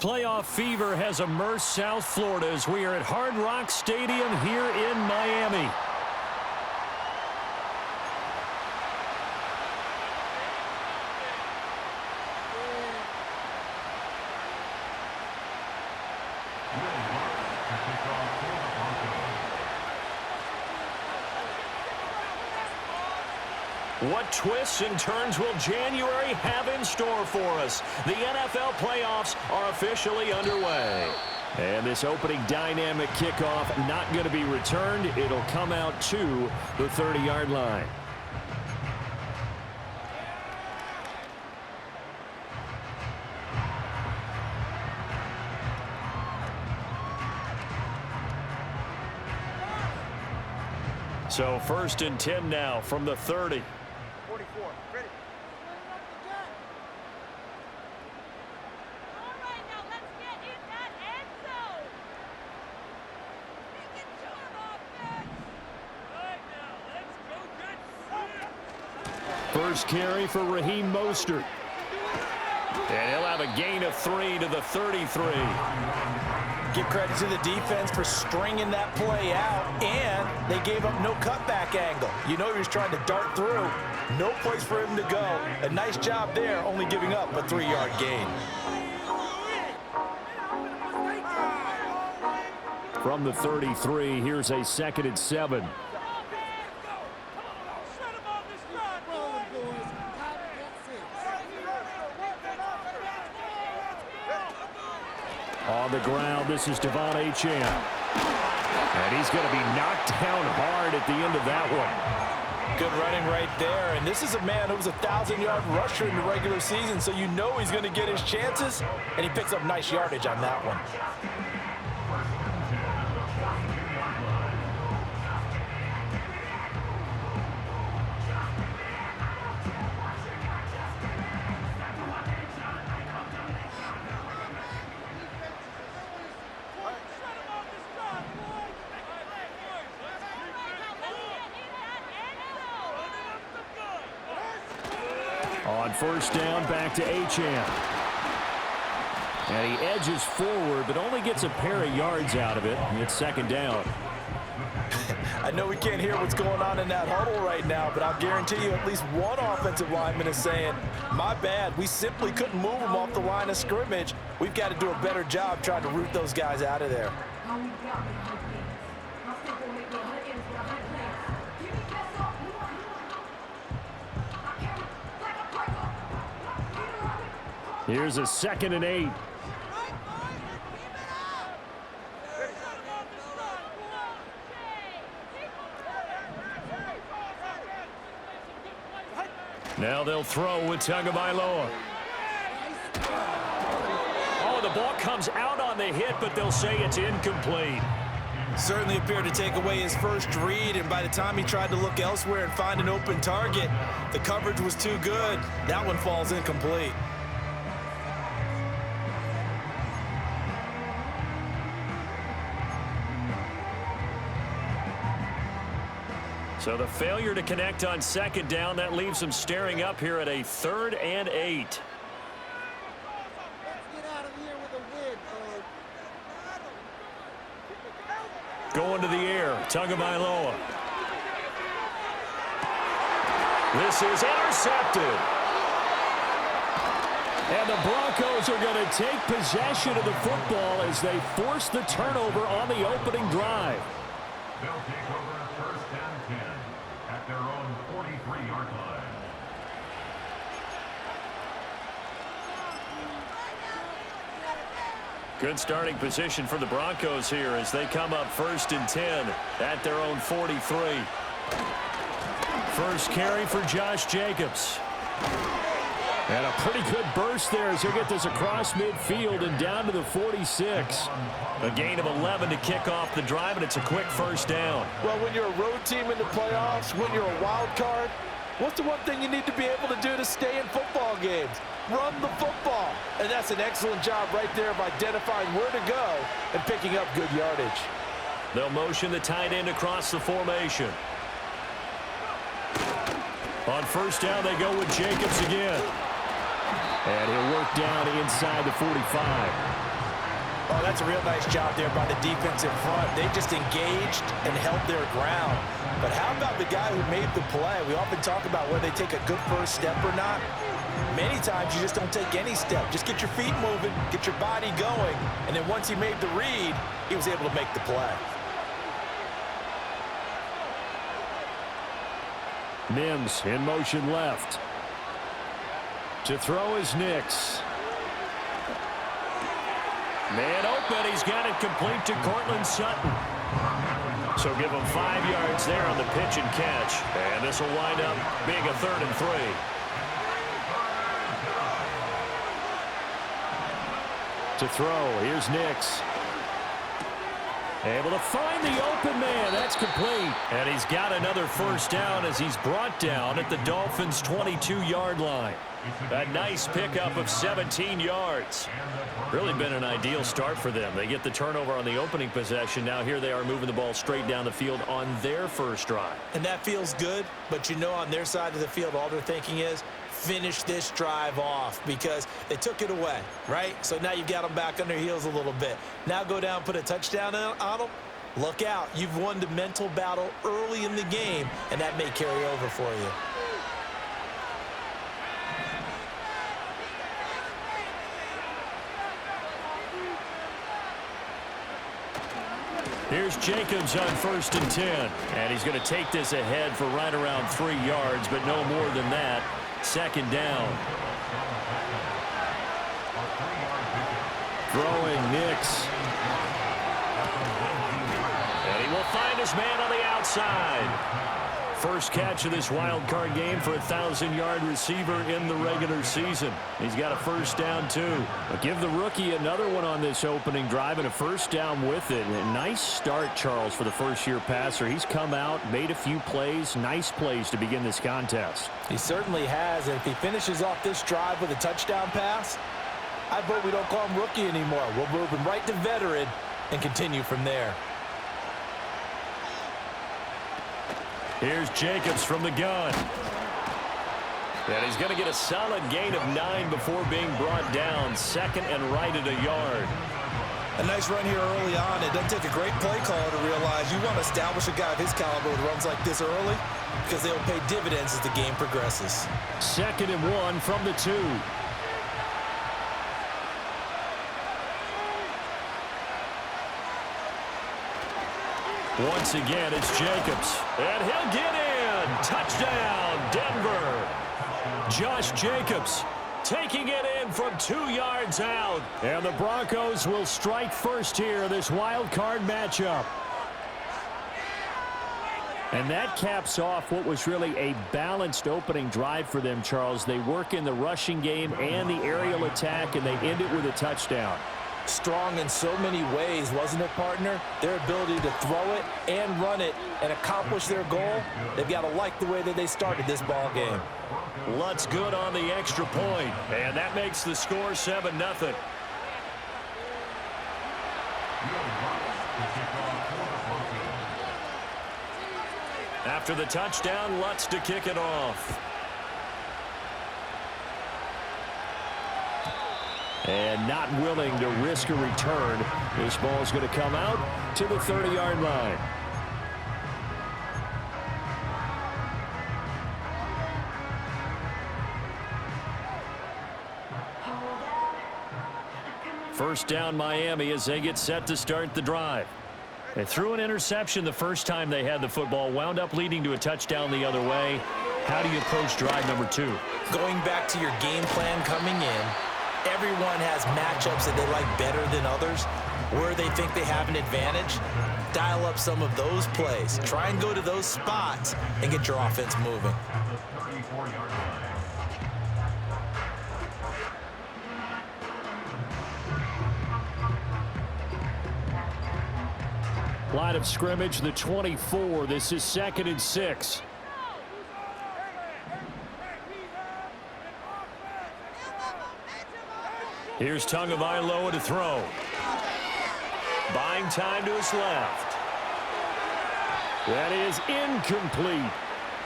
Playoff fever has immersed South Florida as we are at Hard Rock Stadium here in Miami. What twists and turns will January have in store for us? The NFL playoffs are officially underway. And this opening dynamic kickoff not going to be returned. It'll come out to the 30-yard line. So 1st and 10 now from the 30. 44. Ready. All right, now let's get in that end zone. Make it to him, offense. Right now, let's go get First carry for Raheem Mostert. And he'll have a gain of 3 to the 33. Give credit to the defense for stringing that play out, and they gave up no cutback angle. You know he was trying to dart through. No place for him to go. A nice job there, only giving up a 3-yard gain. From the 33, here's a 2nd and 7. On the ground, this is Devon Achane. And he's going to be knocked down hard at the end of that one. Good running right there. And this is a man who was a 1,000-yard rusher in the regular season, so you know he's going to get his chances, and he picks up nice yardage on that one. On 1st down, back to Achane. And he edges forward, but only gets a pair of yards out of it. It's 2nd down. I know we can't hear what's going on in that huddle right now, but I'll guarantee you at least one offensive lineman is saying, my bad, we simply couldn't move them off the line of scrimmage. We've got to do a better job trying to root those guys out of there. Here's a 2nd and 8. Now they'll throw with Tagovailoa. Oh, the ball comes out on the hit, but they'll say it's incomplete. Certainly appeared to take away his first read, and by the time he tried to look elsewhere and find an open target, the coverage was too good. That one falls incomplete. So the failure to connect on 2nd down, that leaves them staring up here at a 3rd and 8. Let's get out of here with a win, Going to the air, Tagovailoa. This is intercepted. And the Broncos are going to take possession of the football as they force the turnover on the opening drive. They'll take over 1st and 10 at their own 43-yard line. Good starting position for the Broncos here as they come up 1st and 10 at their own 43. First carry for Josh Jacobs. And a pretty good burst there as he'll get this across midfield and down to the 46. A gain of 11 to kick off the drive, and it's a quick 1st down. Well, when you're a road team in the playoffs, when you're a wild card, what's the one thing you need to be able to do to stay in football games? Run the football. And that's an excellent job right there of identifying where to go and picking up good yardage. They'll motion the tight end across the formation. On 1st down, they go with Jacobs again. And he'll work down inside the 45. Oh, that's a real nice job there by the defense in front. They just engaged and held their ground. But how about the guy who made the play? We often talk about whether they take a good first step or not. Many times you just don't take any step. Just get your feet moving, get your body going, and then once he made the read, he was able to make the play. Mims in motion left. To throw is Nix. Man open, he's got it complete to Cortland Sutton. So give him 5 yards there on the pitch and catch. And this will wind up being a 3rd and 3. To throw, here's Nix. Able to find the open man. That's complete. And he's got another first down as he's brought down at the Dolphins' 22-yard line. A nice pickup of 17 yards. Really been an ideal start for them. They get the turnover on the opening possession. Now here they are moving the ball straight down the field on their first drive. And that feels good, but you know on their side of the field all they're thinking is finish this drive off because they took it away, right? So now you've got them back on their heels a little bit. Now go down, put a touchdown on them. Look out. You've won the mental battle early in the game, and that may carry over for you. Here's Jacobs on 1st and 10. And he's going to take this ahead for right around 3 yards, but no more than that. 2nd down. Throwing Nix. And he will find his man on the outside. First catch of this wild card game for a 1,000-yard receiver in the regular season. He's got a first down, too. But give the rookie another one on this opening drive and a first down with it. A nice start, Charles, for the first-year passer. He's come out, made a few plays, nice plays to begin this contest. He certainly has, and if he finishes off this drive with a touchdown pass, I vote we don't call him rookie anymore. We'll move him right to veteran and continue from there. Here's Jacobs from the gun. And he's going to get a solid gain of 9 before being brought down. 2nd and right at a yard. A nice run here early on. It doesn't take a great play caller to realize you want to establish a guy of his caliber with runs like this early because they'll pay dividends as the game progresses. 2nd and 1 from the 2. Once again, it's Jacobs. And he'll get in. Touchdown, Denver. Josh Jacobs taking it in from 2 yards out. And the Broncos will strike first here in this wild card matchup. And that caps off what was really a balanced opening drive for them, Charles. They work in the rushing game and the aerial attack, and they end it with a touchdown. Strong in so many ways, wasn't it, partner? Their ability to throw it and run it and accomplish their goal, they've got to like the way that they started this ball game. Lutz good on the extra point, and that makes the score 7-0. After the touchdown, Lutz to kick it off. And not willing to risk a return. This ball is going to come out to the 30-yard line. First down Miami as they get set to start the drive. They threw an interception the first time they had the football, wound up leading to a touchdown the other way. How do you approach drive number 2? Going back to your game plan coming in, everyone has matchups that they like better than others. Where they think they have an advantage, dial up some of those plays. Try and go to those spots and get your offense moving. Line of scrimmage, the 24. This is 2nd and 6. Here's Tagovailoa to throw. Buying time to his left. That is incomplete.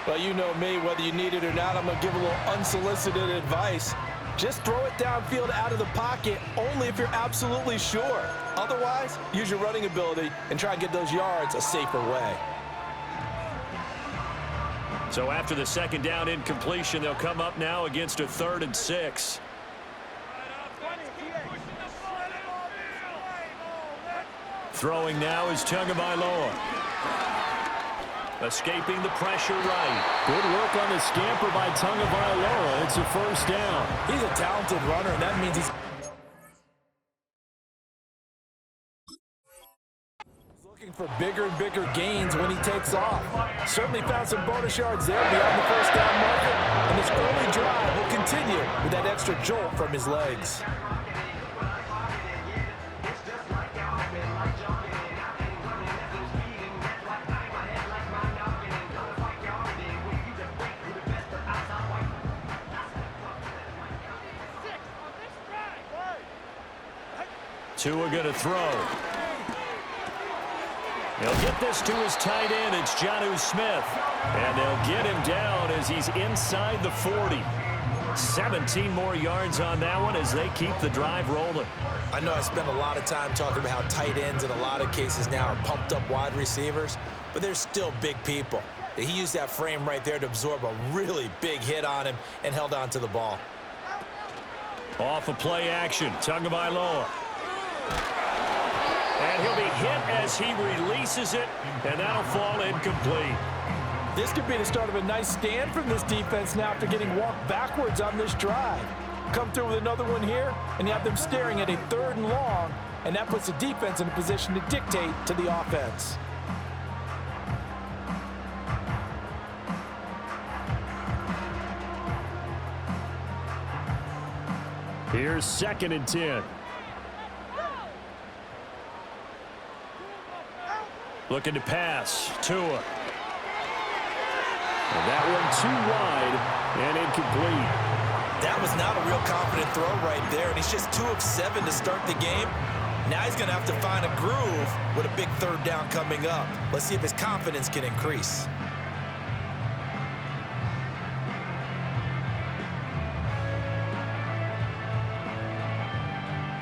Well, you know me, whether you need it or not, I'm going to give a little unsolicited advice. Just throw it downfield out of the pocket only if you're absolutely sure. Otherwise, use your running ability and try and get those yards a safer way. So after the second down incompletion, they'll come up now against a 3rd and 6. Throwing now is Tagovailoa. Escaping the pressure right. Good work on the scamper by Tagovailoa. It's a first down. He's a talented runner, and that means he's looking for bigger and bigger gains when he takes off. Certainly found some bonus yards there beyond the first down marker, and this early drive will continue with that extra jolt from his legs. Tua going to throw. He'll get this to his tight end. It's Jonnu Smith. And they'll get him down as he's inside the 40. 17 more yards on that one as they keep the drive rolling. I know I spent a lot of time talking about how tight ends in a lot of cases now are pumped up wide receivers, but they're still big people. He used that frame right there to absorb a really big hit on him and held on to the ball. Off of play action, Tagovailoa. And he'll be hit as he releases it, and that'll fall incomplete. This could be the start of a nice stand from this defense now after getting walked backwards on this drive. Come through with another one here, and you have them staring at a 3rd and long, and that puts the defense in a position to dictate to the offense. Here's 2nd and 10. Looking to pass. Tua. And that one too wide and incomplete. That was not a real confident throw right there, and he's just 2 of 7 to start the game. Now he's going to have to find a groove with a big 3rd down coming up. Let's see if his confidence can increase.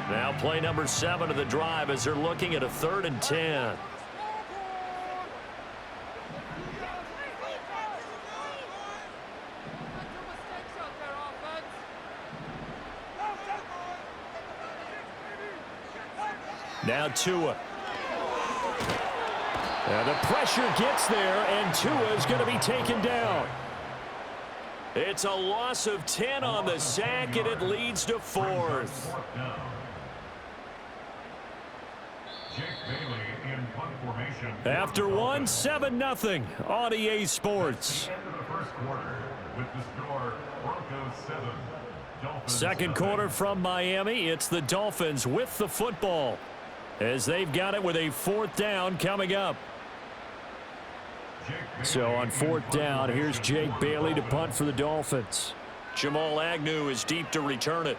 Now play number 7 of the drive as they're looking at a 3rd and 10. Now Tua. And the pressure gets there, and Tua is going to be taken down. It's a loss of 10 on the sack, and it leads to 4th. After one, 7-0 on EA Sports. Second quarter from Miami. It's the Dolphins with the football as they've got it with a 4th down coming up. So on 4th down, here's Jake Bailey to punt for the Dolphins. Jamal Agnew is deep to return it.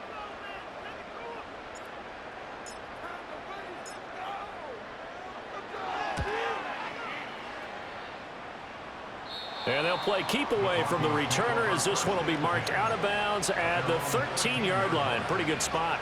And they'll play keep away from the returner as this one will be marked out of bounds at the 13-yard line. Pretty good spot.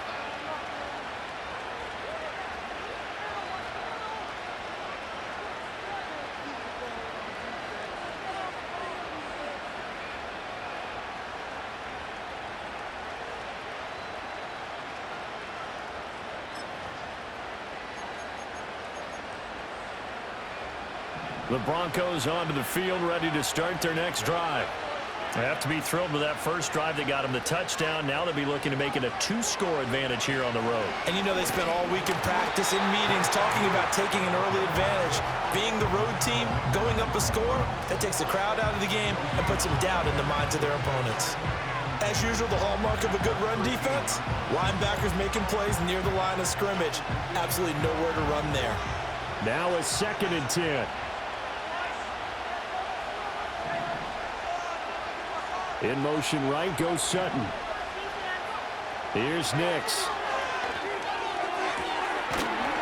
The Broncos onto the field, ready to start their next drive. They have to be thrilled with that first drive. They got them the touchdown. Now they'll be looking to make it a 2-score advantage here on the road. And you know they spent all week in practice, in meetings, talking about taking an early advantage. Being the road team, going up a score, that takes the crowd out of the game and puts some doubt in the minds of their opponents. As usual, the hallmark of a good run defense, linebackers making plays near the line of scrimmage. Absolutely nowhere to run there. Now a 2nd and 10. In motion right goes Sutton. Here's Nix.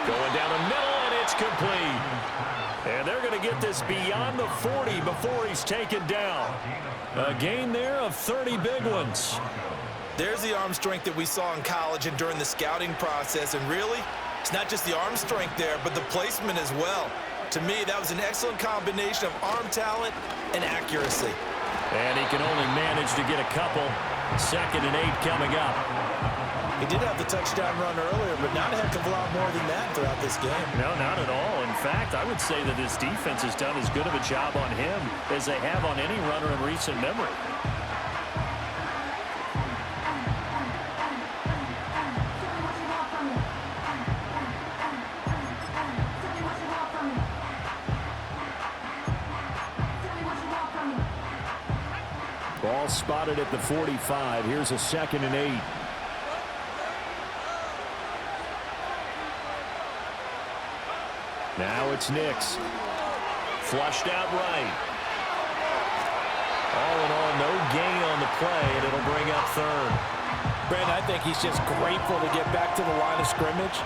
Going down the middle, and it's complete. And they're going to get this beyond the 40 before he's taken down. A gain there of 30 big ones. There's the arm strength that we saw in college and during the scouting process. And really, it's not just the arm strength there, but the placement as well. To me, that was an excellent combination of arm talent and accuracy. And he can only manage to get a couple. 2nd and 8 coming up. He did have the touchdown run earlier, but not a heck of a lot more than that throughout this game. No, not at all. In fact, I would say that this defense has done as good of a job on him as they have on any runner in recent memory. Ball spotted at the 45. Here's a 2nd and 8. Now it's Nix. Flushed out right. All in all, no gain on the play, and it'll bring up 3rd. Brandon, I think he's just grateful to get back to the line of scrimmage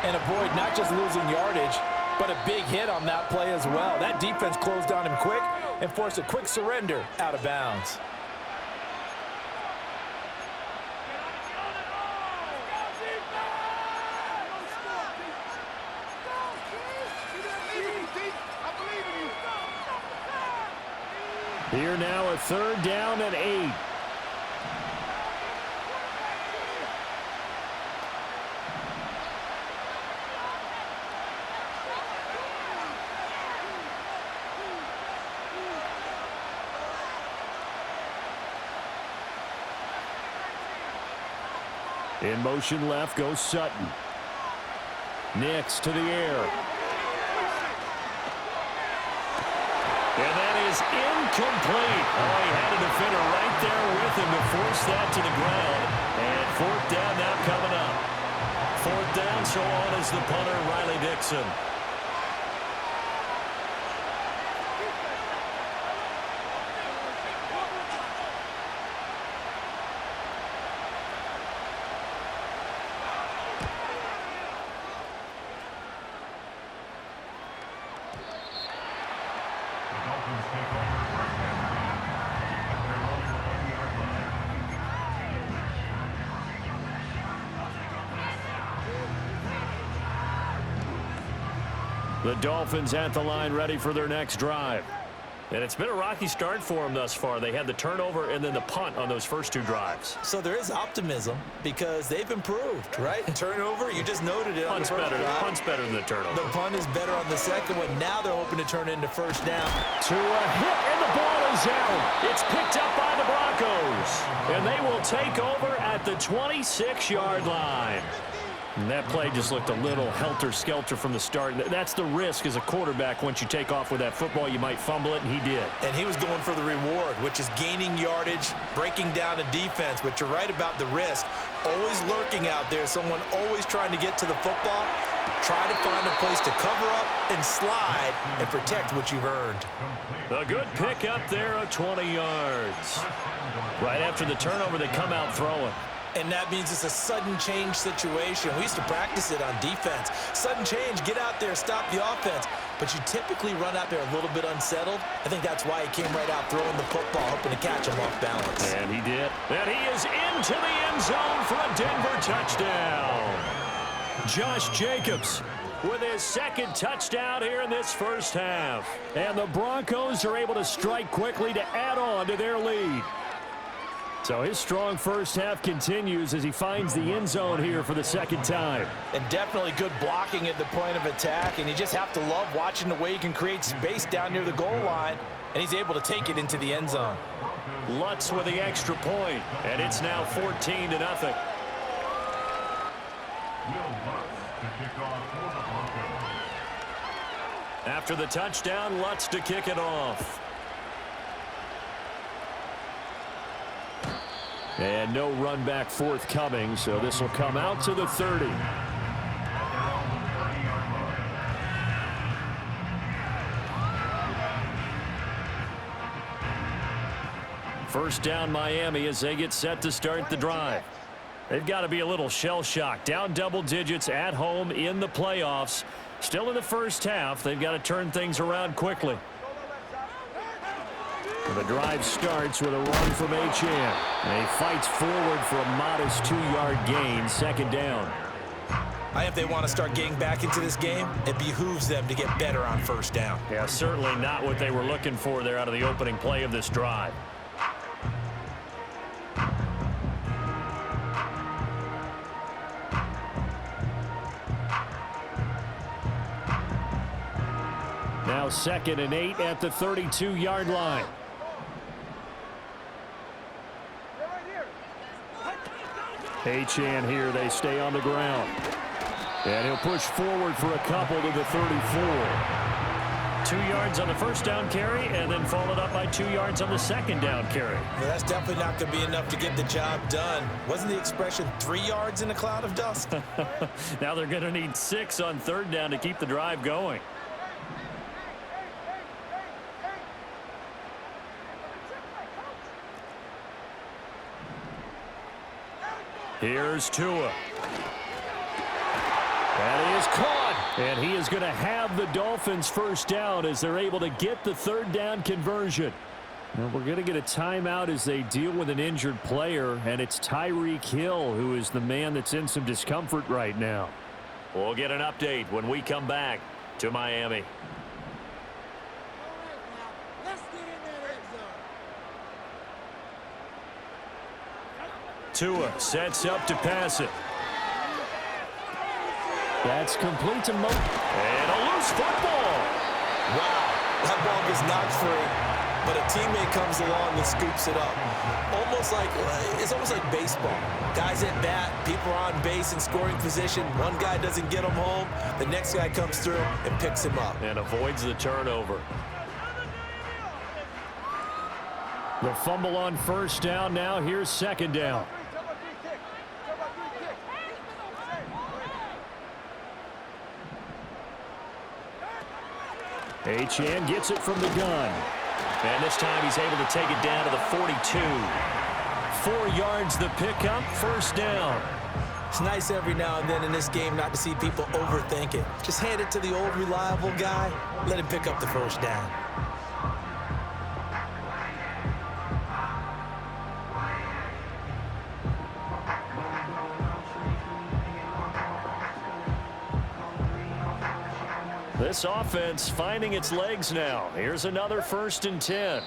and avoid not just losing yardage, but a big hit on that play as well. That defense closed on him quick and forced a quick surrender out of bounds. Here now a 3rd down and 8. In motion left goes Sutton. Nix to the air. And that is incomplete. Oh, he had a defender right there with him to force that to the ground. And 4th down now coming up. 4th down, so on is the punter, Riley Dixon. The Dolphins at the line ready for their next drive. And it's been a rocky start for them thus far. They had the turnover and then the punt on those first 2 drives. So there is optimism because they've improved, right? Turnover, you just noted it. Punt's better than the turnover. The punt is better on the second one. Now they're hoping to turn it into 1st down. To a hit, and the ball is out. It's picked up by the Broncos. And they will take over at the 26-yard line. And that play just looked a little helter-skelter from the start. That's the risk as a quarterback. Once you take off with that football, you might fumble it, and he did. And he was going for the reward, which is gaining yardage, breaking down a defense. But you're right about the risk. Always lurking out there, someone always trying to get to the football. Try to find a place to cover up and slide and protect what you've earned. A good pick up there of 20 yards. Right after the turnover, they come out throwing. And that means it's a sudden change situation. We used to practice it on defense. Sudden change, get out there, stop the offense. But you typically run out there a little bit unsettled. I think that's why he came right out throwing the football, hoping to catch him off balance. And he did. And he is into the end zone for a Denver touchdown. Josh Jacobs with his 2nd touchdown here in this first half. And the Broncos are able to strike quickly to add on to their lead. So his strong first half continues as he finds the end zone here for the 2nd time. And definitely good blocking at the point of attack. And you just have to love watching the way he can create space down near the goal line. And he's able to take it into the end zone. Lutz with the extra point, and it's now 14-0. After the touchdown, Lutz to kick it off. And no run back forthcoming, so this will come out to the 30. First down Miami as they get set to start the drive. They've got to be a little shell-shocked. Down double digits at home in the playoffs. Still in the first half. They've got to turn things around quickly. The drive starts with a run from H.N. And he fights forward for a modest 2-yard gain, second down. If they want to start getting back into this game, it behooves them to get better on first down. Yeah, certainly not what they were looking for there out of the opening play of this drive. Now 2nd and 8 at the 32-yard line. H.N. here, they stay on the ground. And he'll push forward for a couple to the 34. 2 yards on the first down carry, and then followed up by 2 yards on the second down carry. Well, that's definitely not going to be enough to get the job done. Wasn't the expression 3 yards in a cloud of dust? Now they're going to need 6 on third down to keep the drive going. Here's Tua. That is caught. And he is going to have the Dolphins first down as they're able to get the third down conversion. And we're going to get a timeout as they deal with an injured player, and it's Tyreek Hill who is the man that's in some discomfort right now. We'll get an update when we come back to Miami. Tua sets up to pass it. That's complete to Mo. And a loose football. Wow, that ball gets knocked free, but a teammate comes along and scoops it up. It's almost like baseball. Guys at bat, people are on base in scoring position. One guy doesn't get him home. The next guy comes through and picks him up. And avoids the turnover. The fumble on first down. Now here's second down. H.N. gets it from the gun. And this time he's able to take it down to the 42. 4 yards the pickup, first down. It's nice every now and then in this game not to see people overthink it. Just hand it to the old reliable guy. Let him pick up the first down. This offense finding its legs now. Here's another 1st and 10.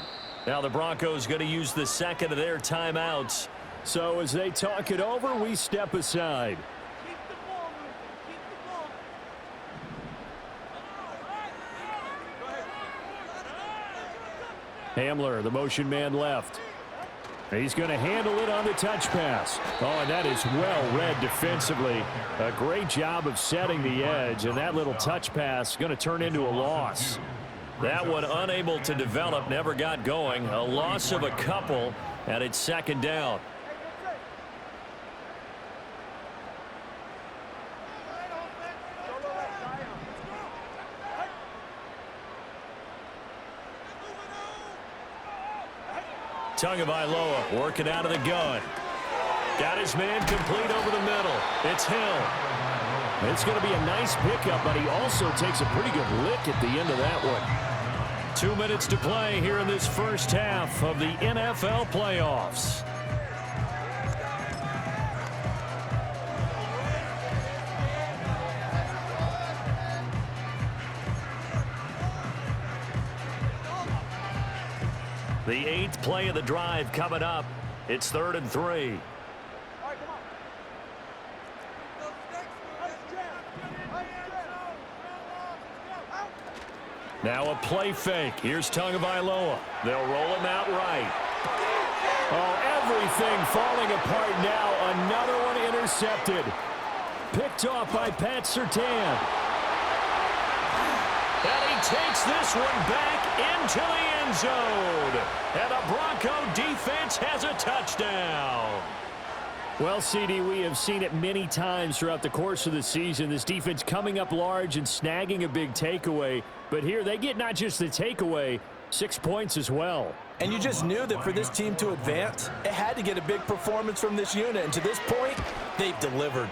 Now the Broncos going to use the second of their timeouts. So as they talk it over, we step aside. Keep the ball moving. Keep the ball. Hamler, the motion man left. He's going to handle it on the touch pass. Oh, and that is well read defensively. A great job of setting the edge, and that little touch pass is going to turn into a loss. That one unable to develop, never got going. A loss of a couple, and it's second down. Tagovailoa working out of the gun. Got his man complete over the middle. It's Hill. It's going to be a nice pickup, but he also takes a pretty good lick at the end of that one. 2 minutes to play here in this first half of the NFL playoffs. The 8th play of the drive coming up. It's 3rd and 3. Now a play fake. Here's Tagovailoa. They'll roll him out right. Oh, everything falling apart now. Another one intercepted. Picked off by Pat Surtain. And he takes this one back into the end zone. And the Bronco defense has a touchdown. Well, CD, we have seen it many times throughout the course of the season. This defense coming up large and snagging a big takeaway. But here they get not just the takeaway, 6 points as well. And you just knew that for this team to advance, it had to get a big performance from this unit. And to this point, they've delivered.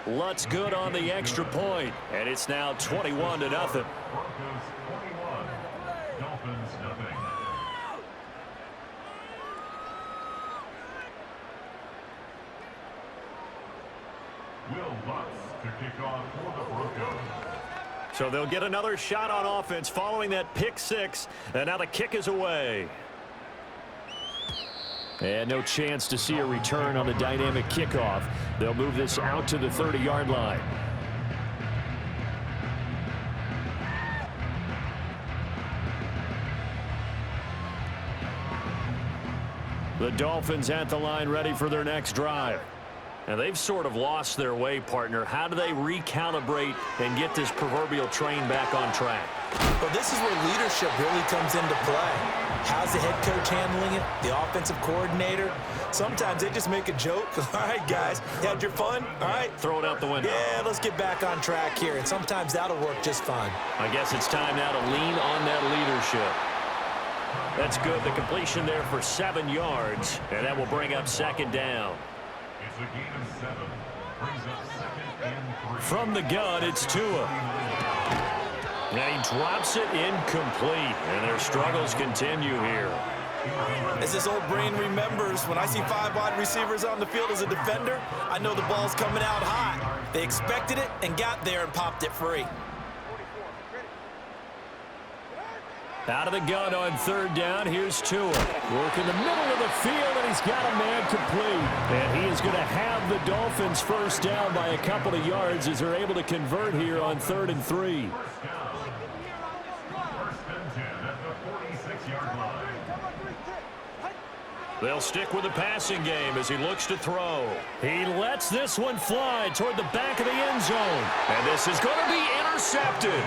Lutz good on the extra point, and it's now 21-0. Broncos 21, Dolphins nothing. Will Lutz to kick off for the Broncos. So they'll get another shot on offense following that pick six. And now the kick is away. And no chance to see a return on the dynamic kickoff. They'll move this out to the 30-yard line. The Dolphins at the line ready for their next drive. And they've sort of lost their way, partner. How do they recalibrate and get this proverbial train back on track? Well, this is where leadership really comes into play. How's the head coach handling it? The offensive coordinator? Sometimes they just make a joke. All right, guys, you had your fun? All right. Throw it out the window. Yeah, let's get back on track here. And sometimes that'll work just fine. I guess it's time now to lean on that leadership. That's good. The completion there for 7 yards. And that will bring up second down. It's a gain of 7. Brings up 2nd and 3. From the gun, it's Tua. And he drops it incomplete. And their struggles continue here. As this old brain remembers, when I see 5 wide receivers on the field as a defender, I know the ball's coming out hot. They expected it and got there and popped it free. Out of the gun on 3rd down, here's Tua. Work in the middle of the field, and he's got a man complete. And he is going to have the Dolphins first down by a couple of yards as they're able to convert here on 3rd and 3. First and 10 at the 46-yard line. They'll stick with the passing game as he looks to throw. He lets this one fly toward the back of the end zone. And this is going to be intercepted.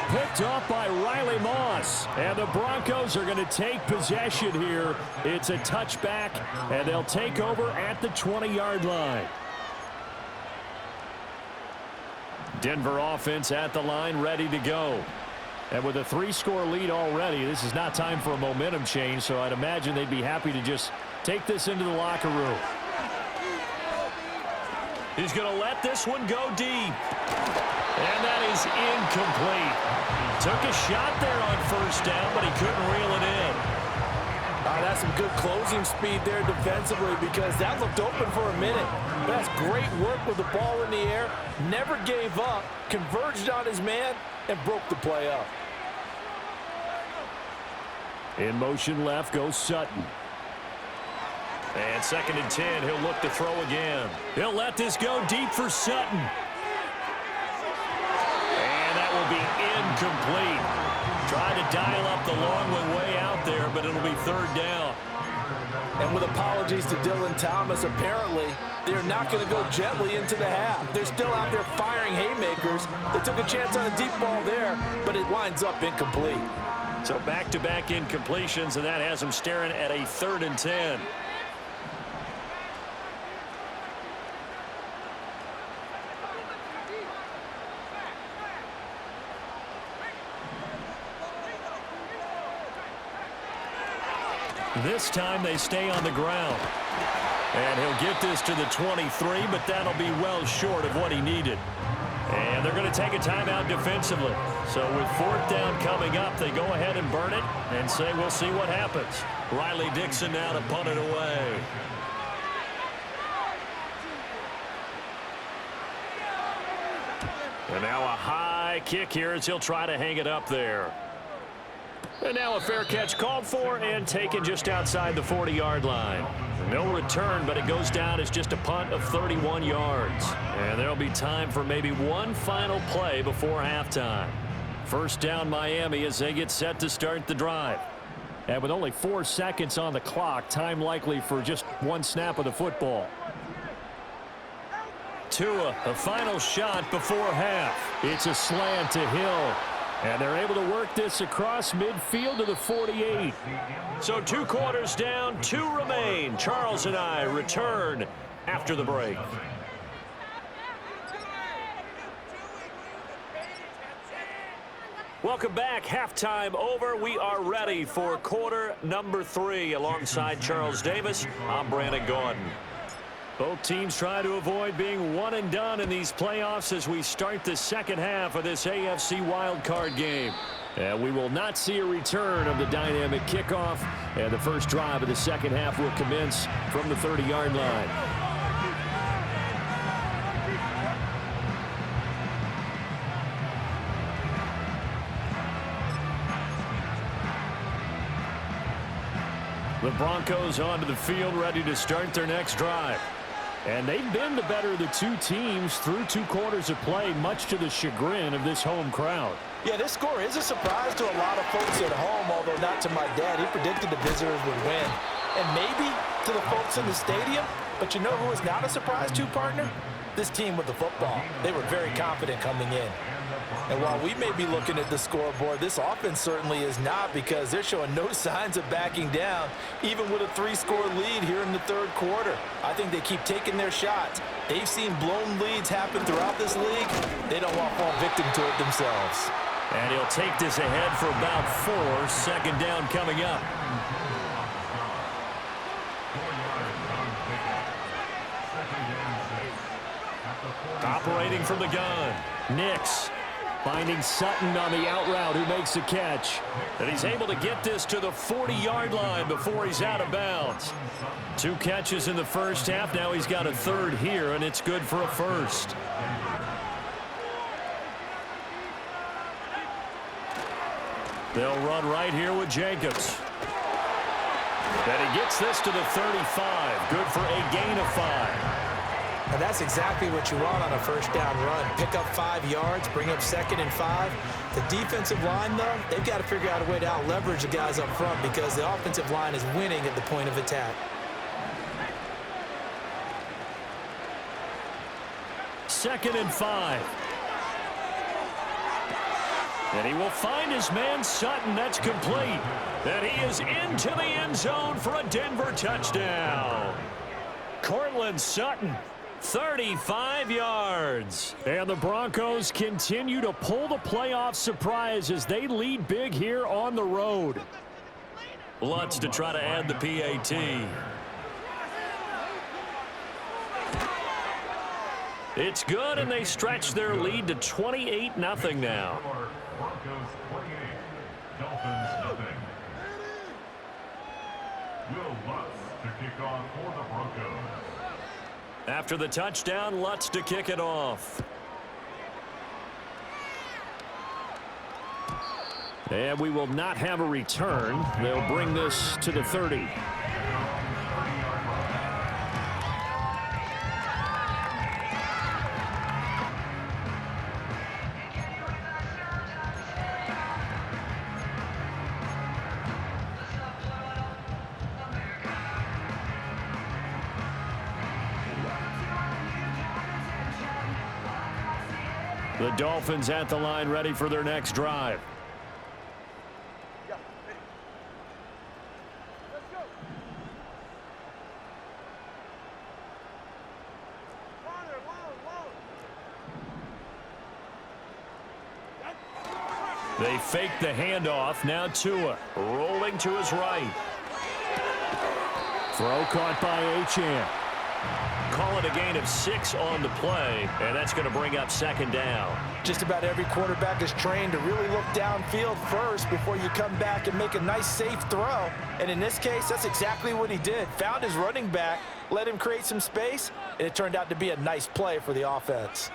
Picked off by Riley Moss. And the Broncos are going to take possession here. It's a touchback, and they'll take over at the 20-yard line. Denver offense at the line, ready to go. And with a 3-score lead already, this is not time for a momentum change, so I'd imagine they'd be happy to just take this into the locker room. He's going to let this one go deep. And that is incomplete. Took a shot there on 1st down, but he couldn't reel it in. That's some good closing speed there defensively because that looked open for a minute. That's great work with the ball in the air. Never gave up, converged on his man, and broke the play up. In motion left goes Sutton. And 2nd and 10, he'll look to throw again. He'll let this go deep for Sutton. And that will be incomplete. Tried to dial up the long one way out there, but it'll be 3rd down. And with apologies to Dylan Thomas, apparently they're not going to go gently into the half. They're still out there firing haymakers. They took a chance on a deep ball there, but it winds up incomplete. So back-to-back incompletions, and that has them staring at a 3rd and 10. This time they stay on the ground. And he'll get this to the 23, but that'll be well short of what he needed. And they're going to take a timeout defensively. So with 4th down coming up, they go ahead and burn it and say we'll see what happens. Riley Dixon now to punt it away. And now a high kick here as he'll try to hang it up there. And now a fair catch called for and taken just outside the 40-yard line. No return, but it goes down as just a punt of 31 yards. And there'll be time for maybe one final play before halftime. First down Miami as they get set to start the drive. And with only 4 seconds on the clock, time likely for just one snap of the football. Tua, a final shot before half. It's a slant to Hill. And they're able to work this across midfield to the 48. So 2 quarters down, 2 remain. Charles and I return after the break. Welcome back. Halftime over. We are ready for quarter number 3. Alongside Charles Davis, I'm Brandon Gordon. Both teams try to avoid being one and done in these playoffs as we start the second half of this AFC wildcard game. And we will not see a return of the dynamic kickoff. And the first drive of the second half will commence from the 30-yard line. The Broncos onto the field, ready to start their next drive. And they've been the better of the two teams through 2 quarters of play, much to the chagrin of this home crowd. Yeah, this score is a surprise to a lot of folks at home, although not to my dad. He predicted the visitors would win. And maybe to the folks in the stadium, but you know who is not a surprise to, partner? This team with the football. They were very confident coming in. And while we may be looking at the scoreboard, this offense certainly is not, because they're showing no signs of backing down, even with a 3-score lead here in the 3rd quarter. I think they keep taking their shots. They've seen blown leads happen throughout this league. They don't want to fall victim to it themselves. And he'll take this ahead for about 4. 2nd down coming up. Operating from the gun, Nix finding Sutton on the out route, who makes the catch. And he's able to get this to the 40-yard line before he's out of bounds. 2 catches in the first half. Now he's got a 3rd here, and it's good for a 1st. They'll run right here with Jacobs. And he gets this to the 35. Good for a gain of 5. And that's exactly what you want on a 1st down run. Pick up 5 yards, bring up 2nd and 5. The defensive line, though, they've got to figure out a way to out-leverage the guys up front, because the offensive line is winning at the point of attack. 2nd and 5. And he will find his man Sutton. That's complete. And he is into the end zone for a Denver touchdown. Cortland Sutton, 35 yards. And the Broncos continue to pull the playoff surprise as they lead big here on the road. Lutz to try to add the PAT. It's good, and they stretch their lead to 28-0 now. Broncos 28, Dolphins nothing. Will Lutz to kick off for the Broncos. After the touchdown, Lutz to kick it off. And we will not have a return. They'll bring this to the 30. The Dolphins at the line, ready for their next drive. They fake the handoff. Now Tua rolling to his right. Throw caught by Achane. Call it a gain of 6 on the play, and that's going to bring up 2nd down. Just about every quarterback is trained to really look downfield first before you come back and make a nice, safe throw. And in this case, that's exactly what he did. Found his running back, let him create some space, and it turned out to be a nice play for the offense.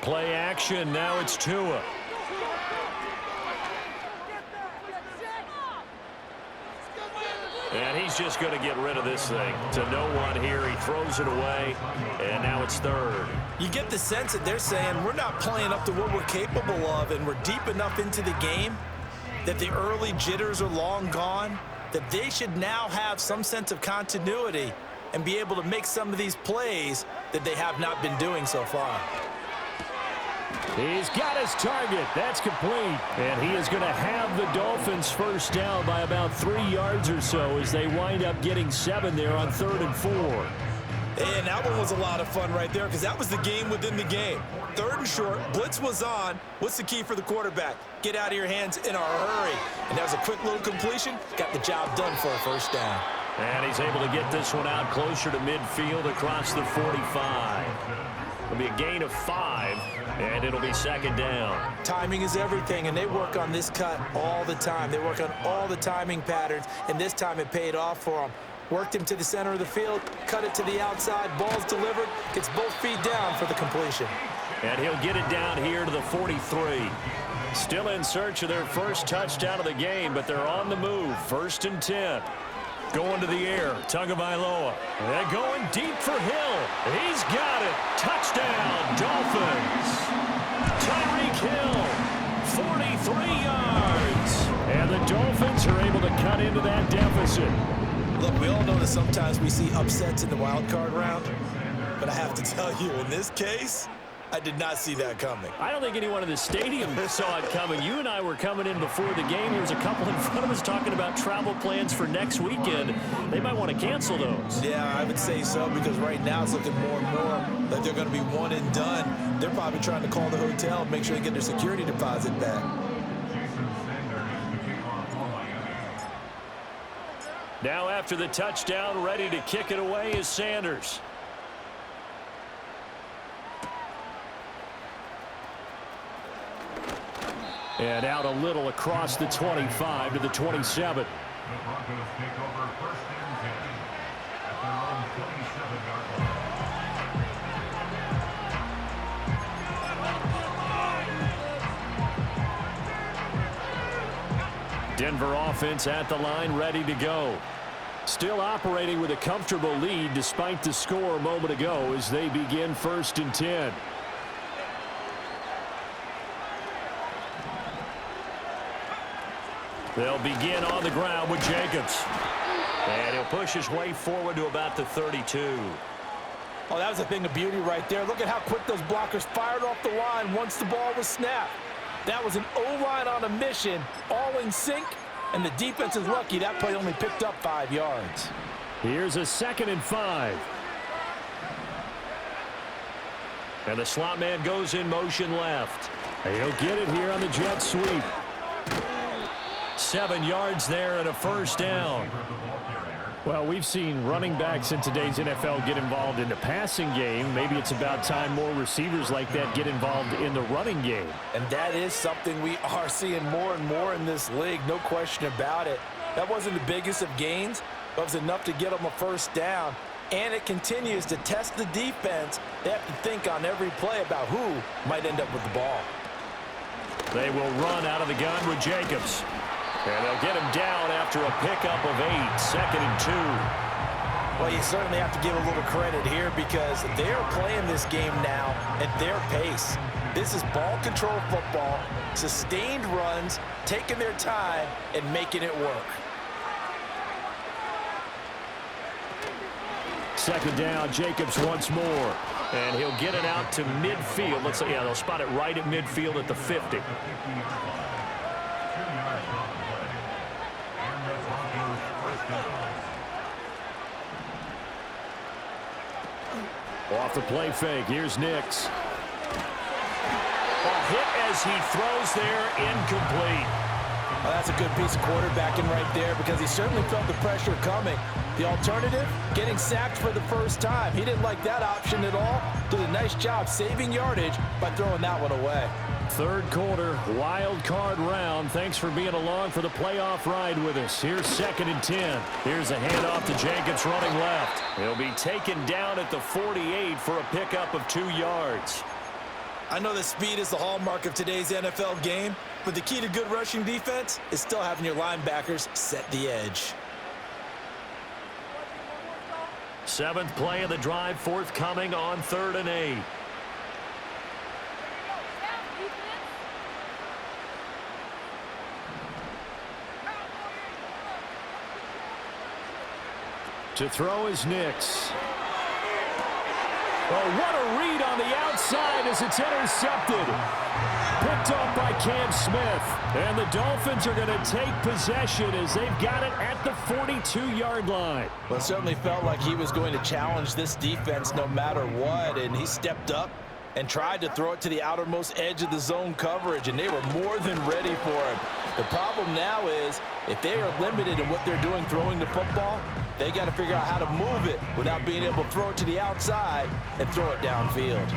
Play action. Now it's Tua. And he's just going to get rid of this thing. To no one here. He throws it away, and now it's 3rd. You get the sense that they're saying we're not playing up to what we're capable of, and we're deep enough into the game that the early jitters are long gone, that they should now have some sense of continuity and be able to make some of these plays that they have not been doing so far. He's got his target. That's complete. And he is going to have the Dolphins 1st down by about 3 yards or so as they wind up getting 7 there on 3rd and 4. And that one was a lot of fun right there, because that was the game within the game. 3rd and short, blitz was on. What's the key for the quarterback? Get out of your hands in a hurry. And that was a quick little completion. Got the job done for a 1st down. And he's able to get this one out closer to midfield across the 45. It'll be a gain of 5, and it'll be 2nd down. Timing is everything, and they work on this cut all the time. They work on all the timing patterns, and this time it paid off for them. Worked him to the center of the field, cut it to the outside, ball's delivered, gets both feet down for the completion. And he'll get it down here to the 43. Still in search of their first touchdown of the game, but they're on the move. 1st and 10. Going to the air. Tagovailoa. They're going deep for Hill. He's got it. Touchdown, Dolphins. Tyreek Hill, 43 yards. And the Dolphins are able to cut into that deficit. Look, we all know that sometimes we see upsets in the wild card round, but I have to tell you, in this case, I did not see that coming. I don't think anyone in the stadium saw it coming. You and I were coming in before the game. There was a couple in front of us talking about travel plans for next weekend. They might want to cancel those. Yeah, I would say so, because right now it's looking more and more like they're going to be one and done. They're probably trying to call the hotel and make sure they get their security deposit back. Now after the touchdown, ready to kick it away is Sanders. And out a little across the 25 to the 27. The Broncos take over 1st and 10 at their own 27-yard line. Denver offense at the line, ready to go. Still operating with a comfortable lead despite the score a moment ago as they begin 1st and 10. They'll begin on the ground with Jacobs. And he'll push his way forward to about the 32. Oh, that was a thing of beauty right there. Look at how quick those blockers fired off the line once the ball was snapped. That was an O-line on a mission, all in sync, and the defense is lucky that play only picked up 5 yards. Here's a 2nd and 5. And the slot man goes in motion left. He'll get it here on the jet sweep. 7 yards there and a 1st down. Well, we've seen running backs in today's NFL get involved in the passing game. Maybe it's about time more receivers like that get involved in the running game. And that is something we are seeing more and more in this league, no question about it. That wasn't the biggest of gains, but it was enough to get them a 1st down. And it continues to test the defense. They have to think on every play about who might end up with the ball. They will run out of the gun with Jacobs. And they'll get him down after a pickup of 8, 2nd and 2. Well, you certainly have to give a little credit here because they are playing this game now at their pace. This is ball control football, sustained runs, taking their time and making it work. 2nd down, Jacobs once more. And he'll get it out to midfield. Let's say, yeah, they'll spot it right at midfield at the 50. Off the play fake, here's Nix. A hit as he throws there, incomplete. Well, that's a good piece of quarterbacking right there because he certainly felt the pressure coming. The alternative, getting sacked for the 1st time. He didn't like that option at all. Did a nice job saving yardage by throwing that one away. 3rd quarter, wild card round. Thanks for being along for the playoff ride with us. Here's 2nd and 10. Here's a handoff to Jacobs running left. He'll be taken down at the 48 for a pickup of 2 yards. I know that speed is the hallmark of today's NFL game, but the key to good rushing defense is still having your linebackers set the edge. 7th play of the drive forthcoming on 3rd and 8. To throw is Nix. Oh, what a read on the outside as it's intercepted. Picked off by Cam Smith. And the Dolphins are going to take possession as they've got it at the 42-yard line. Well, it certainly felt like he was going to challenge this defense no matter what, and he stepped up and tried to throw it to the outermost edge of the zone coverage, and they were more than ready for him. The problem now is if they are limited in what they're doing throwing the football, they got to figure out how to move it without being able to throw it to the outside and throw it downfield.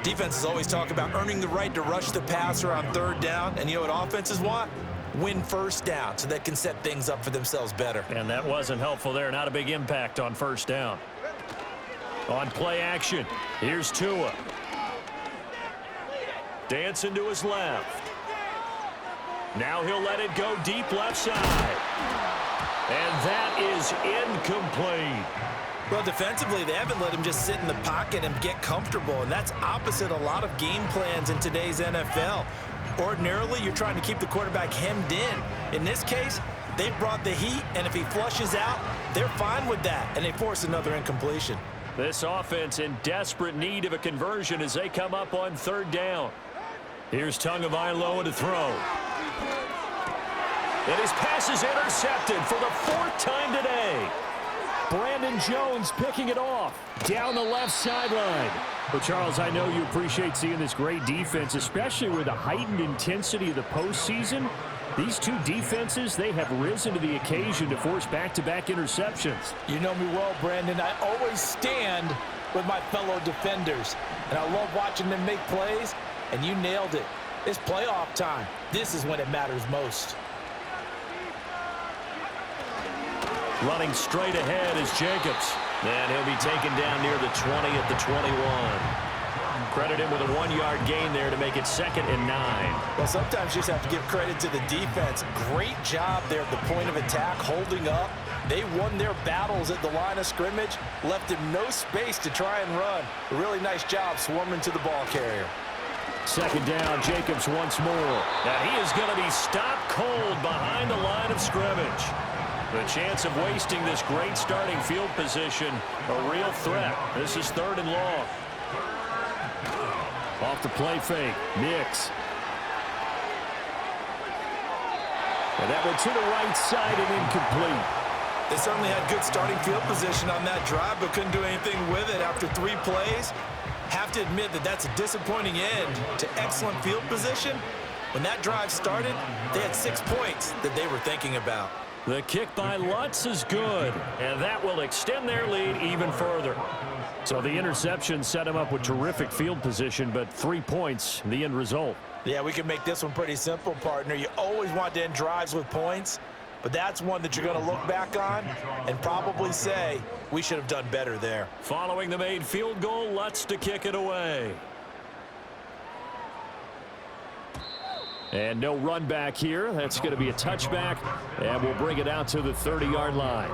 Defenses always talk about earning the right to rush the passer on 3rd down, and you know what offenses want? Win 1st down so they can set things up for themselves better. And that wasn't helpful there. Not a big impact on 1st down. On play action, here's Tua. Dancing to his left. Now he'll let it go deep left side. And that is incomplete. Well, defensively, they haven't let him just sit in the pocket and get comfortable, and that's opposite a lot of game plans in today's NFL. Ordinarily, you're trying to keep the quarterback hemmed in. In this case, they brought the heat, and if he flushes out, they're fine with that, and they force another incompletion. This offense in desperate need of a conversion as they come up on third down. Here's Tagovailoa to throw. And his pass is intercepted for the fourth time today. Brandon Jones picking it off down the left sideline. But, Charles, I know you appreciate seeing this great defense, especially with the heightened intensity of the postseason. These two defenses, they have risen to the occasion to force back-to-back interceptions. You know me well, Brandon. I always stand with my fellow defenders, and I love watching them make plays, and you nailed it. It's playoff time. This is when it matters most. Running straight ahead is Jacobs. And he'll be taken down near the 20 at the 21. Credit him with a 1-yard gain there to make it 2nd and 9. Well, sometimes you just have to give credit to the defense. Great job there at the point of attack, holding up. They won their battles at the line of scrimmage, left him no space to try and run. A really nice job swarming to the ball carrier. 2nd down, Jacobs once more. And he is going to be stopped cold behind the line of scrimmage. The chance of wasting this great starting field position, a real threat. This is 3rd and long. Off the play fake, Nix. And that went to the right side and incomplete. They certainly had good starting field position on that drive, but couldn't do anything with it after 3 plays. Have to admit that that's a disappointing end to excellent field position. When that drive started, they had 6 points that they were thinking about. The kick by Lutz is good, and that will extend their lead even further. So the interception set him up with terrific field position, but 3 points, the end result. Yeah, we can make this one pretty simple, partner. You always want to end drives with points, but that's one that you're going to look back on and probably say, we should have done better there. Following the made field goal, Lutz to kick it away. And no run back here. That's going to be a touchback, and we'll bring it out to the 30-yard line.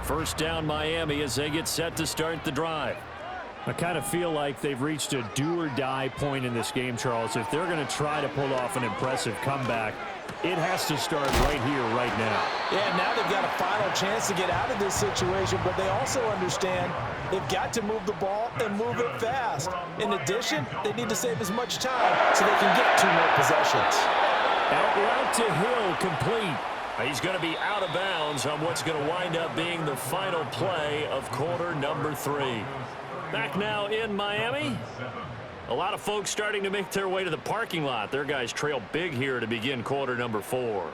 First down, Miami, as they get set to start the drive. I kind of feel like they've reached a do-or-die point in this game, Charles. If they're going to try to pull off an impressive comeback, it has to start right here, right now. Yeah, now they've got a final chance to get out of this situation, but they also understand they've got to move the ball and move it fast. In addition, they need to save as much time so they can get 2 more possessions. Out route to Hill, complete. He's going to be out of bounds on what's going to wind up being the final play of quarter number 3. Back now in Miami. A lot of folks starting to make their way to the parking lot. Their guys trail big here to begin quarter number 4.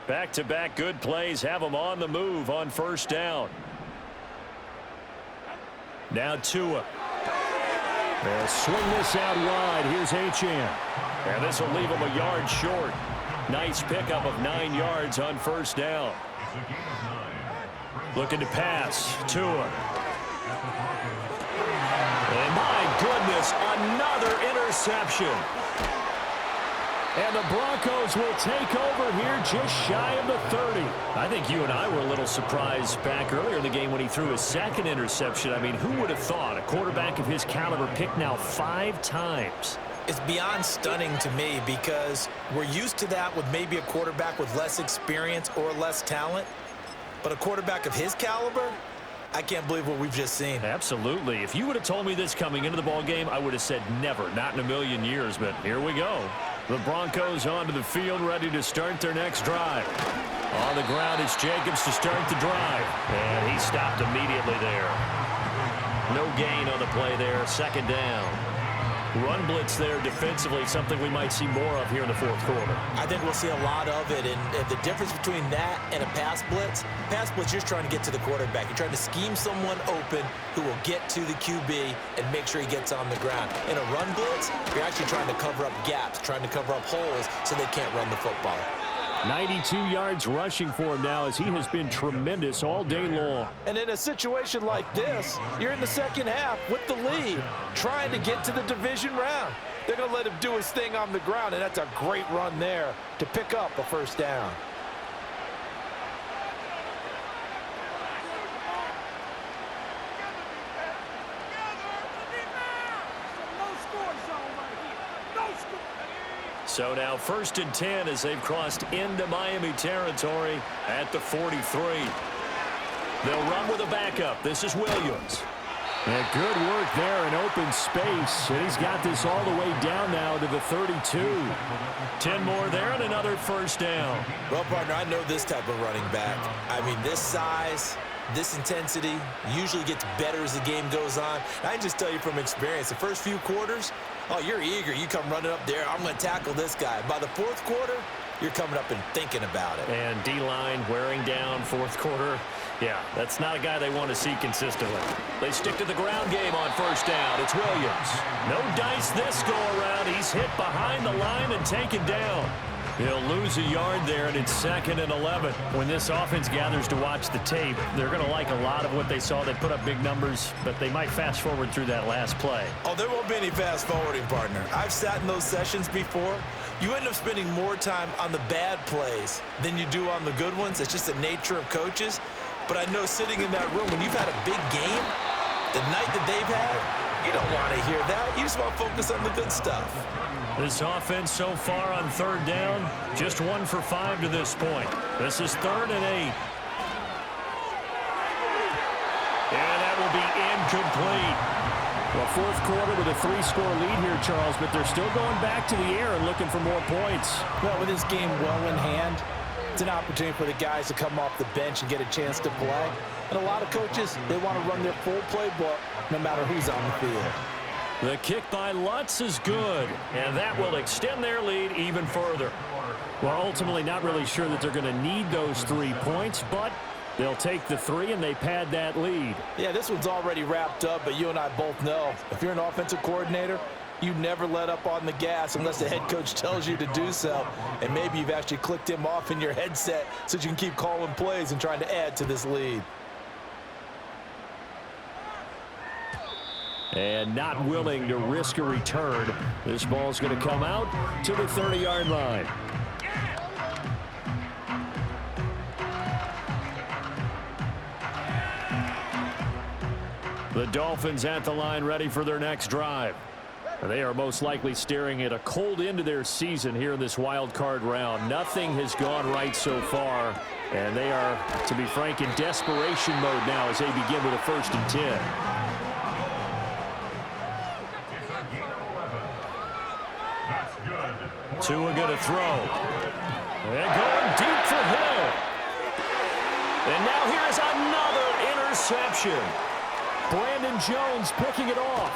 Back-to-back good plays have them on the move on first down. Now Tua. They'll swing this out wide. Here's Achane. And this will leave him a yard short. Nice pickup of 9 yards on first down. Looking to pass. Tua. And my goodness, another interception. And the Broncos will take over here just shy of the 30. I think you and I were a little surprised back earlier in the game when he threw his 2nd interception. I mean, who would have thought a quarterback of his caliber picked now 5 times? It's beyond stunning to me because we're used to that with maybe a quarterback with less experience or less talent. But a quarterback of his caliber, I can't believe what we've just seen. Absolutely. If you would have told me this coming into the ball game, I would have said never, not in a million years. But here we go. The Broncos onto the field, ready to start their next drive. On the ground, it's Jacobs to start the drive. And he stopped immediately there. No gain on the play there. 2nd down. Run blitz there defensively, something we might see more of here in the 4th quarter. I think we'll see a lot of it, and the difference between that and a pass blitz, you're just trying to get to the quarterback. You're trying to scheme someone open who will get to the QB and make sure he gets on the ground. In a run blitz, you're actually trying to cover up gaps, trying to cover up holes so they can't run the football. 92 yards rushing for him now as he has been tremendous all day long. And in a situation like this, you're in the second half with the lead, trying to get to the division round. They're going to let him do his thing on the ground, and that's a great run there to pick up a first down. So now 1st and 10 as they've crossed into Miami territory at the 43. They'll run with a backup. This is Williams. And good work there in open space. And he's got this all the way down now to the 32. 10 more there and another first down. Well, partner, I know this type of running back. I mean, this size, this intensity usually gets better as the game goes on. I can just tell you from experience, the first few quarters, oh, you're eager. You come running up there. I'm going to tackle this guy. By the fourth quarter, you're coming up and thinking about it. And D-line wearing down fourth quarter. Yeah, that's not a guy they want to see consistently. They stick to the ground game on first down. It's Williams. No dice this go-around. He's hit behind the line and taken down. He'll lose a yard there, and it's 2nd and 11. When this offense gathers to watch the tape, they're going to like a lot of what they saw. They put up big numbers, but they might fast forward through that last play. Oh, there won't be any fast forwarding, partner. I've sat in those sessions before. You end up spending more time on the bad plays than you do on the good ones. It's just the nature of coaches. But I know sitting in that room, when you've had a big game, the night that they've had, you don't want to hear that. You just want to focus on the good stuff. This offense so far on 3rd down, just 1 for 5 to this point. This is 3rd and 8. And that will be incomplete. Well, fourth quarter with a 3-score lead here, Charles, but they're still going back to the air and looking for more points. Well, with this game well in hand, it's an opportunity for the guys to come off the bench and get a chance to play. And a lot of coaches, they want to run their full playbook no matter who's on the field. The kick by Lutz is good, and that will extend their lead even further. Well, ultimately not really sure that they're going to need those 3 points, but they'll take the 3 and they pad that lead. Yeah, this one's already wrapped up, but you and I both know if you're an offensive coordinator, you never let up on the gas unless the head coach tells you to do so. And maybe you've actually clicked him off in your headset so you can keep calling plays and trying to add to this lead. And not willing to risk a return. This ball's going to come out to the 30-yard line. The Dolphins at the line ready for their next drive. They are most likely staring at a cold end to their season here in this wild card round. Nothing has gone right so far, and they are, to be frank, in desperation mode now as they begin with a 1st and 10. Tua going to throw. And going deep for Hill. And now here is another interception. Brandon Jones picking it off.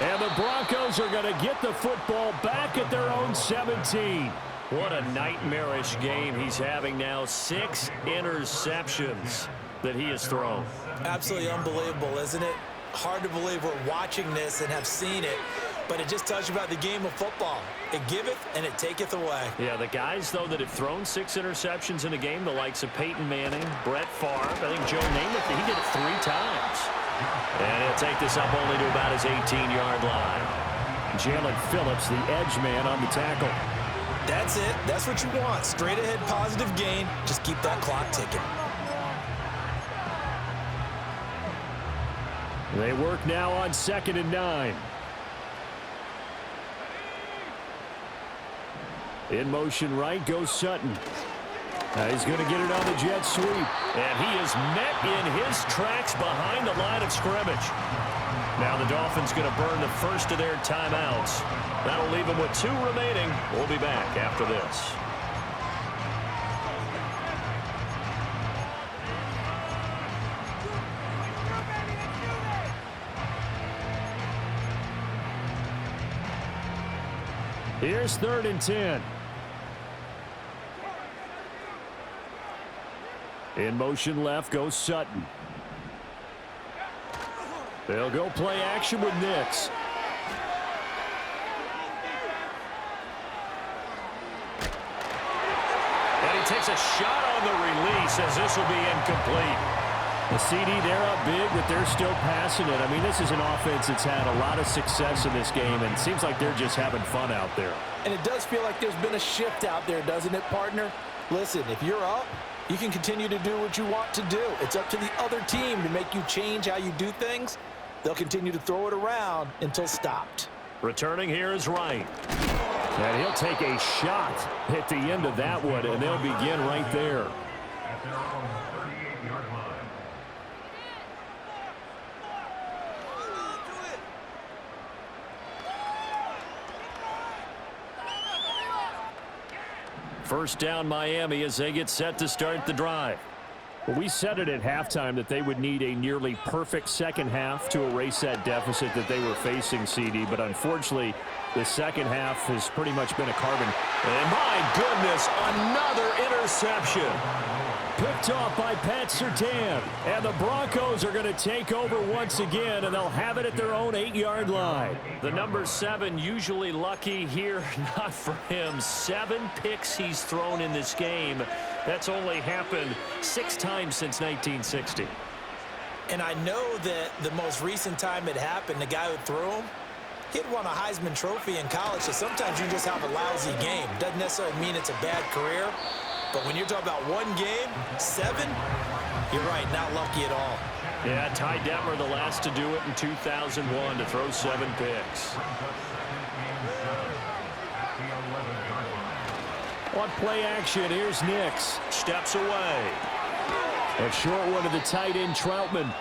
And the Broncos are going to get the football back at their own 17. What a nightmarish game he's having now. 6 interceptions that he has thrown. Absolutely unbelievable, isn't it? Hard to believe we're watching this and have seen it, but it just tells you about the game of football. It giveth and it taketh away. Yeah, the guys, though, that have thrown 6 interceptions in a game, the likes of Peyton Manning, Brett Favre, I think Joe Namath, he did it 3 times. And he'll take this up only to about his 18-yard line. Jalen Phillips, the edge man on the tackle. That's it. That's what you want. Straight ahead positive gain. Just keep that clock ticking. They work now on 2nd and 9. In motion right goes Sutton. He's going to get it on the jet sweep. And he is met in his tracks behind the line of scrimmage. Now the Dolphins going to burn the first of their timeouts. That'll leave them with 2 remaining. We'll be back after this. Here's 3rd and 10. In motion left goes Sutton. They'll go play action with Nix. And he takes a shot on the release as this will be incomplete. The CD, they're up big, but they're still passing it. I mean, this is an offense that's had a lot of success in this game, and it seems like they're just having fun out there. And it does feel like there's been a shift out there, doesn't it, partner? Listen, if you're up, you can continue to do what you want to do. It's up to the other team to make you change how you do things. They'll continue to throw it around until stopped. Returning here is Wright. And he'll take a shot at the end of that one, and they'll begin right there. At their own 38-yard line. First down Miami as they get set to start the drive. Well, we said it at halftime that they would need a nearly perfect second half to erase that deficit that they were facing, CD. But unfortunately, the second half has pretty much been a carbon. And my goodness, another interception. Picked off by Pat Surtain. And the Broncos are going to take over once again, and they'll have it at their own 8-yard line. The number 7 usually lucky here. Not for him. 7 picks he's thrown in this game. That's only happened 6 times since 1960. And I know that the most recent time it happened, the guy who threw him, he'd won a Heisman Trophy in college, so sometimes you just have a lousy game. Doesn't necessarily mean it's a bad career, but when you're talking about one game, 7, you're right, not lucky at all. Yeah, Ty Detmer, the last to do it in 2001, to throw 7 picks. On play action, here's Nix. Steps away. A short one to the tight end, Troutman.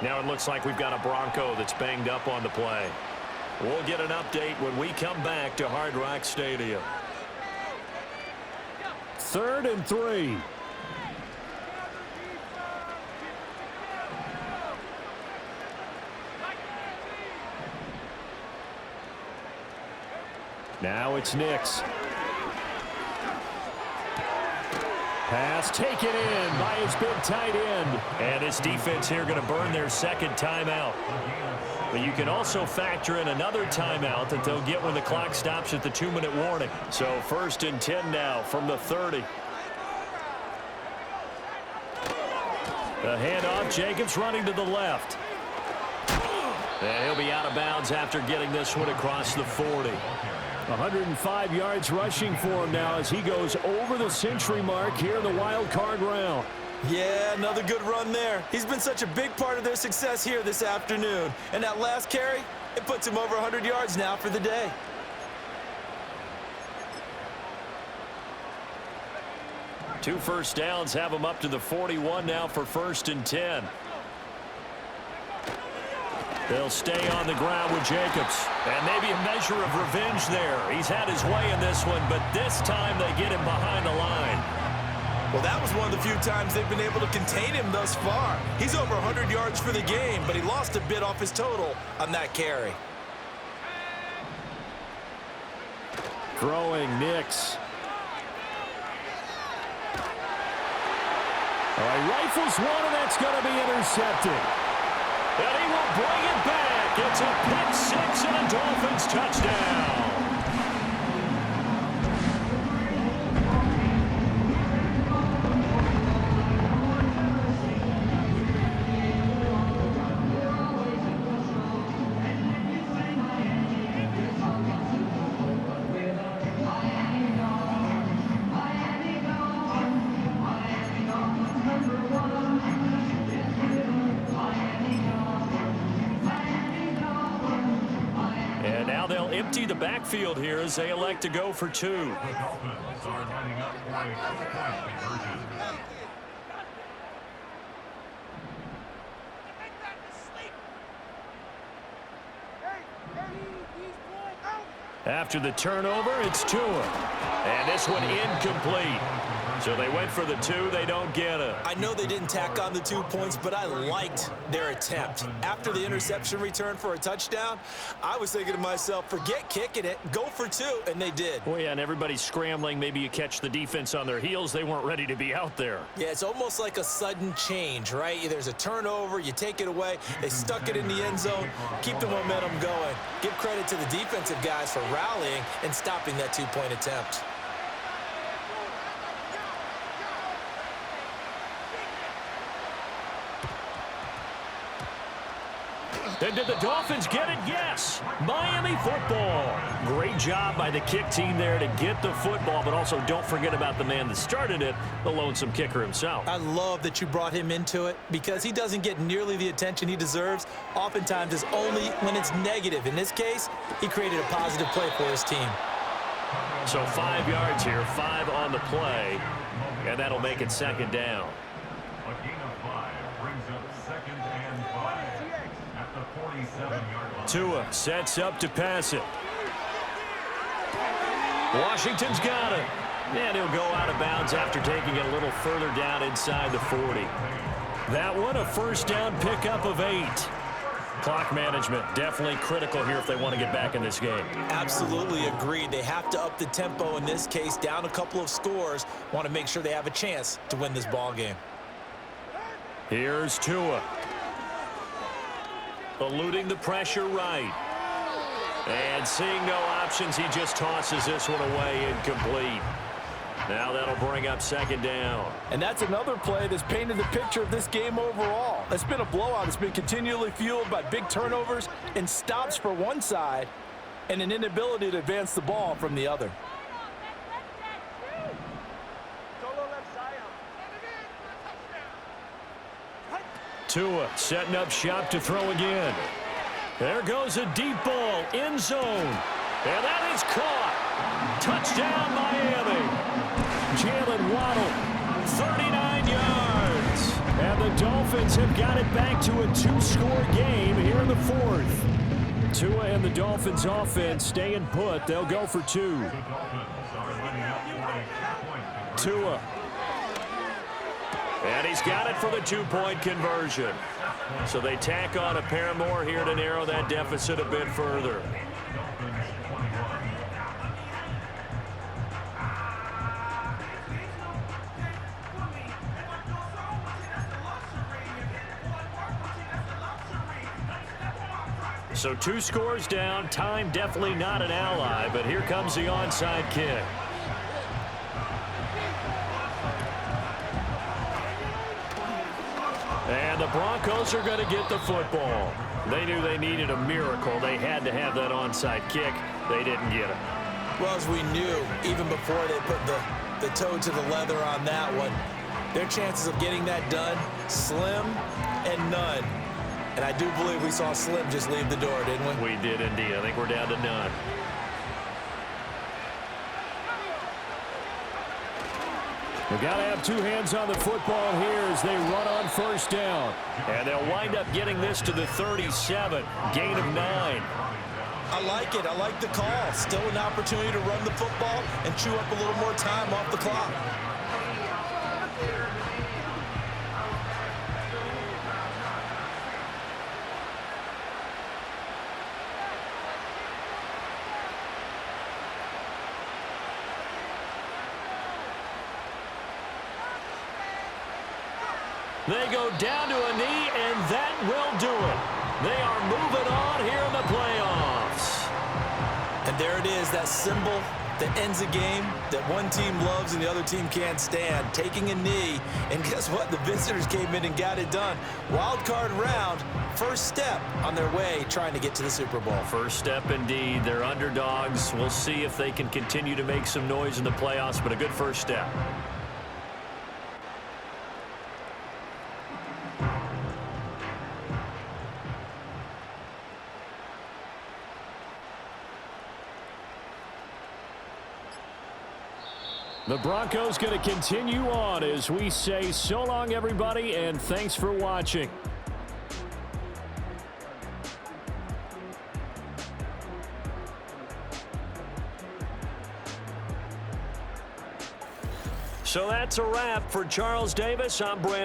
Now it looks like we've got a Bronco that's banged up on the play. We'll get an update when we come back to Hard Rock Stadium. 3rd and 3. Now it's Nix. Pass taken in by his big tight end. And his defense here going to burn their second timeout. But you can also factor in another timeout that they'll get when the clock stops at the 2-minute warning. So 1st and 10 now from the 30. The handoff, Jacobs running to the left. And he'll be out of bounds after getting this one across the 40. 105 yards rushing for him now as he goes over the century mark here in the wild card round. Yeah, another good run there. He's been such a big part of their success here this afternoon. And that last carry, it puts him over 100 yards now for the day. Two first downs have him up to the 41 now for 1st and 10. They'll stay on the ground with Jacobs. And maybe a measure of revenge there. He's had his way in this one, but this time they get him behind the line. Well, that was one of the few times they've been able to contain him thus far. He's over 100 yards for the game, but he lost a bit off his total on that carry. Throwing Nix. All right, rifles one, and that's going to be intercepted. And he will bring it back. It's a pick 6 and a Dolphins touchdown. Empty the backfield here as they elect to go for 2. The Dolphins are lining up for a 2-point conversion. After the turnover, it's Tua. And this one incomplete. So they went for the 2. They don't get it. I know they didn't tack on the 2 points, but I liked their attempt. After the interception return for a touchdown, I was thinking to myself, forget kicking it, go for 2, and they did. Oh, yeah, and everybody's scrambling. Maybe you catch the defense on their heels. They weren't ready to be out there. Yeah, it's almost like a sudden change, right? There's a turnover, you take it away, they stuck it in the end zone, keep the momentum going. Give credit to the defensive guys for rallying and stopping that 2-point attempt. And did the Dolphins get it? Yes. Miami football. Great job by the kick team there to get the football, but also don't forget about the man that started it, the lonesome kicker himself. I love that you brought him into it because he doesn't get nearly the attention he deserves. Oftentimes it's only when it's negative. In this case, he created a positive play for his team. So 5 yards here, 5 on the play, and that'll make it second down. A gain of 5 brings up 2nd and 5 at the 47-yard line. Tua sets up to pass it. Washington's got it. And he'll go out of bounds after taking it a little further down inside the 40. That one, a first down pickup of 8. Clock management definitely critical here if they want to get back in this game. Absolutely agreed. They have to up the tempo in this case, down a couple of scores. Want to make sure they have a chance to win this ball game. Here's Tua. Eluding the pressure right. And seeing no options, he just tosses this one away incomplete. Now that'll bring up second down. And that's another play that's painted the picture of this game overall. It's been a blowout. It's been continually fueled by big turnovers and stops for one side and an inability to advance the ball from the other. Tua setting up shop to throw again. There goes a deep ball, end zone. And that is caught. Touchdown, Miami. Jalen Waddle, 39 yards. And the Dolphins have got it back to a 2-score game here in the 4th. Tua and the Dolphins offense staying put. They'll go for 2. The Dolphins are lining up for a 2-point conversion. Tua. And he's got it for the 2-point conversion. So they tack on a pair more here to narrow that deficit a bit further. Dolphins 21. So 2 scores down. Time definitely not an ally, but here comes the onside kick. And the Broncos are going to get the football. They knew they needed a miracle. They had to have that onside kick. They didn't get it. Well, as we knew, even before they put the toe to the leather on that one, their chances of getting that done, slim and none. And I do believe we saw Slim just leave the door, didn't we? We did indeed. I think we're down to none. We've got to have 2 hands on the football here as they run on first down. And they'll wind up getting this to the 37. Gain of 9. I like it. I like the call. Still an opportunity to run the football and chew up a little more time off the clock. They go down to a knee, and that will do it. They are moving on here in the playoffs. And there it is, that symbol that ends a game that one team loves and the other team can't stand, taking a knee. And guess what? The visitors came in and got it done. Wild card round, first step on their way trying to get to the Super Bowl. First step indeed. They're underdogs. We'll see if they can continue to make some noise in the playoffs, but a good first step. The Broncos going to continue on as we say so long, everybody, and thanks for watching. So that's a wrap for Charles Davis. I'm Brandon.